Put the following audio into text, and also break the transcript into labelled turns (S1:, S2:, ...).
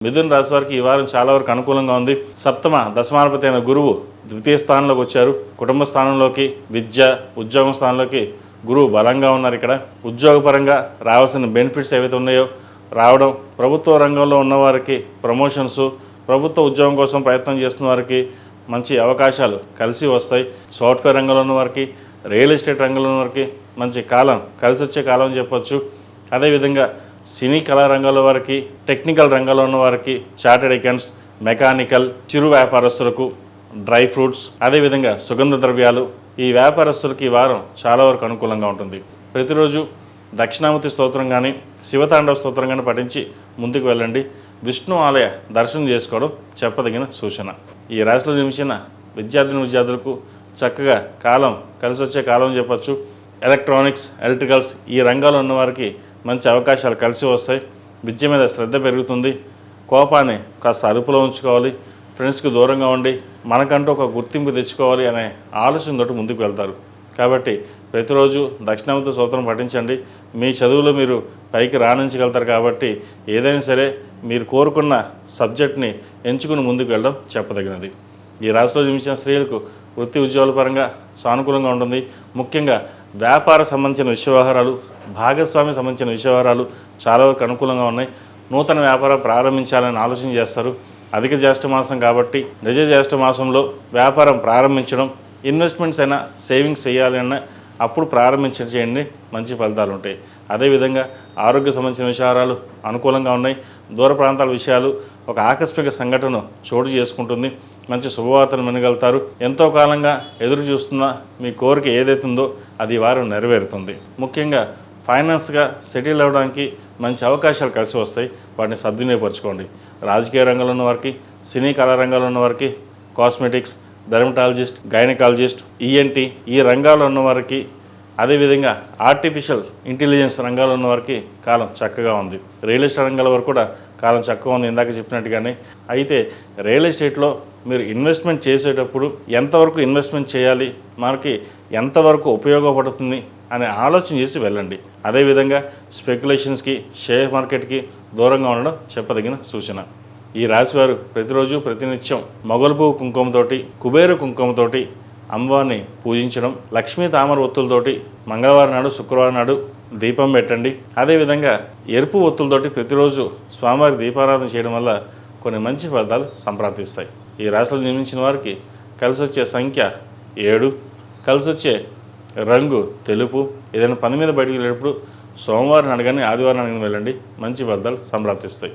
S1: మిథున రాశి వారికి ఈ వారం చాలా వరకు అనుకూలంగా ఉంది. సప్తమ దశమాధిపతి అయిన గురువు ద్వితీయ స్థానంలోకి వచ్చారు. కుటుంబ స్థానంలోకి, విద్య, ఉద్యోగం స్థానంలోకి గురువు బలంగా ఉన్నారు. ఇక్కడ ఉద్యోగపరంగా రావాల్సిన బెనిఫిట్స్ ఏవైతే ఉన్నాయో రావడం, ప్రభుత్వ రంగంలో ఉన్నవారికి ప్రమోషన్స్, ప్రభుత్వ ఉద్యోగం కోసం ప్రయత్నం చేస్తున్న వారికి మంచి అవకాశాలు కలిసి వస్తాయి. సాఫ్ట్వేర్ రంగంలో ఉన్న వారికి, రియల్ ఎస్టేట్ రంగంలో ఉన్న వారికి మంచి కాలం, కలిసి వచ్చే కాలం అని చెప్పొచ్చు. అదేవిధంగా సినీ కళా రంగాల వారికి, టెక్నికల్ రంగంలో ఉన్న వారికి, చార్టెడ్ అకౌంట్స్, మెకానికల్, చిరు వ్యాపారస్తులకు, డ్రై ఫ్రూట్స్, అదేవిధంగా సుగంధ ద్రవ్యాలు, ఈ వ్యాపారస్తులకి ఈ వారం చాలా వరకు అనుకూలంగా ఉంటుంది. ప్రతిరోజు దక్షిణామూర్తి స్తోత్రం కానీ, శివతాండవ స్తోత్రం కానీ పఠించి ముందుకు వెళ్ళండి. విష్ణు ఆలయ దర్శనం చేసుకోవడం చెప్పదగిన సూచన. ఈ రాశిలో జన్మించిన విద్యార్థులకు చక్కగా కాలం కలిసి వచ్చే కాలం చెప్పచ్చు. ఎలక్ట్రానిక్స్, ఎలక్ట్రికల్స్ ఈ రంగాల్లో ఉన్నవారికి మంచి అవకాశాలు కలిసి వస్తాయి. విద్య మీద శ్రద్ధ పెరుగుతుంది. కోపాన్ని కాస్త అదుపులో ఉంచుకోవాలి. ఫ్రెండ్స్కి దూరంగా ఉండి మనకంటూ ఒక గుర్తింపు తెచ్చుకోవాలి అనే ఆలోచనతో ముందుకు వెళ్తారు. కాబట్టి ప్రతిరోజు దక్షిణామూర్తి స్తోత్రం పఠించండి. మీ చదువులో మీరు పైకి రాణించగలుగుతారు. కాబట్టి ఏదైనా సరే మీరు కోరుకున్న సబ్జెక్ట్ని ఎంచుకుని ముందుకు వెళ్ళడం చెప్పదగినది. ఈ రాశిలో జన్మించిన స్త్రీలకు వృత్తి ఉద్యోగాల పరంగా సానుకూలంగా ఉంటుంది. ముఖ్యంగా వ్యాపార సంబంధించిన వ్యవహారాలు, భాగస్వామి సంబంధించిన వ్యవహారాలు చాలా వరకు అనుకూలంగా ఉన్నాయి. నూతన వ్యాపారం ప్రారంభించాలని ఆలోచన చేస్తారు. అధిక జ్యేష్ఠ మాసం కాబట్టి నిజ జ్యేష్ఠ మాసంలో వ్యాపారం ప్రారంభించడం, ఇన్వెస్ట్మెంట్స్ అయినా సేవింగ్స్ చేయాలి అన్న అప్పుడు చేయండి, మంచి ఫలితాలు ఉంటాయి. అదేవిధంగా ఆరోగ్య సంబంధించిన విషయాలు అనుకూలంగా ఉన్నాయి. దూర ప్రాంతాల విషయాలు ఒక ఆకస్మిక సంఘటన చోటు చేసుకుంటుంది. మంచి శుభవార్తలు వినగలుగుతారు. ఎంతో కాలంగా ఎదురు చూస్తున్న మీ కోరిక ఏదైతుందో అది వారం నెరవేరుతుంది. ముఖ్యంగా ఫైనాన్స్గా సెటిల్ అవ్వడానికి మంచి అవకాశాలు కలిసి వస్తాయి. వాటిని సద్వినియోగపరచుకోండి. రాజకీయ రంగంలో ఉన్న వారికి, సినీ కళా రంగంలో ఉన్న వారికి, కాస్మెటిక్స్, డెర్మటాలజిస్ట్, గైనకాలజిస్ట్, ఈఎన్టీ ఈ రంగాల్లో ఉన్నవారికి, అదేవిధంగా ఆర్టిఫిషియల్ ఇంటెలిజెన్స్ రంగాల్లో ఉన్నవారికి కాలం చక్కగా ఉంది. రియల్ ఎస్టేట్ రంగాల వరకు కూడా కాలం చక్కగా ఉంది ఇందాక చెప్పినట్టుగానే. అయితే రియల్ ఎస్టేట్లో మీరు ఇన్వెస్ట్మెంట్ చేసేటప్పుడు ఎంతవరకు ఇన్వెస్ట్మెంట్ చేయాలి, మనకి ఎంతవరకు ఉపయోగపడుతుంది అనే ఆలోచన చేసి వెళ్ళండి. అదేవిధంగా స్పెక్యులేషన్స్కి, షేర్ మార్కెట్కి దూరంగా ఉండడం చెప్పదగిన సూచన. ఈ రాశివారు ప్రతిరోజు ప్రతినిత్యం మొగలుపువ్వు కుంకుమతోటి, కుబేరు కుంకుమతోటి అమ్మవారిని పూజించడం, లక్ష్మీ తామర ఒత్తులతోటి మంగళవారం నాడు, శుక్రవారం నాడు దీపం పెట్టండి. అదేవిధంగా ఎరుపు ఒత్తులతోటి ప్రతిరోజు స్వామివారి దీపారాధన చేయడం వల్ల కొన్ని మంచి ఫలితాలు సంప్రాప్తిస్తాయి. ఈ రాశిలో జన్మించిన వారికి కలిసి వచ్చే సంఖ్య 7, కలిసి వచ్చే రంగు తెలుపు. ఏదైనా పని మీద బయటకు వెళ్ళేటప్పుడు సోమవారం అడగని, ఆదివారం అడగని వెళ్ళండి, మంచి ఫలితాలు సంప్రాప్తిస్తాయి.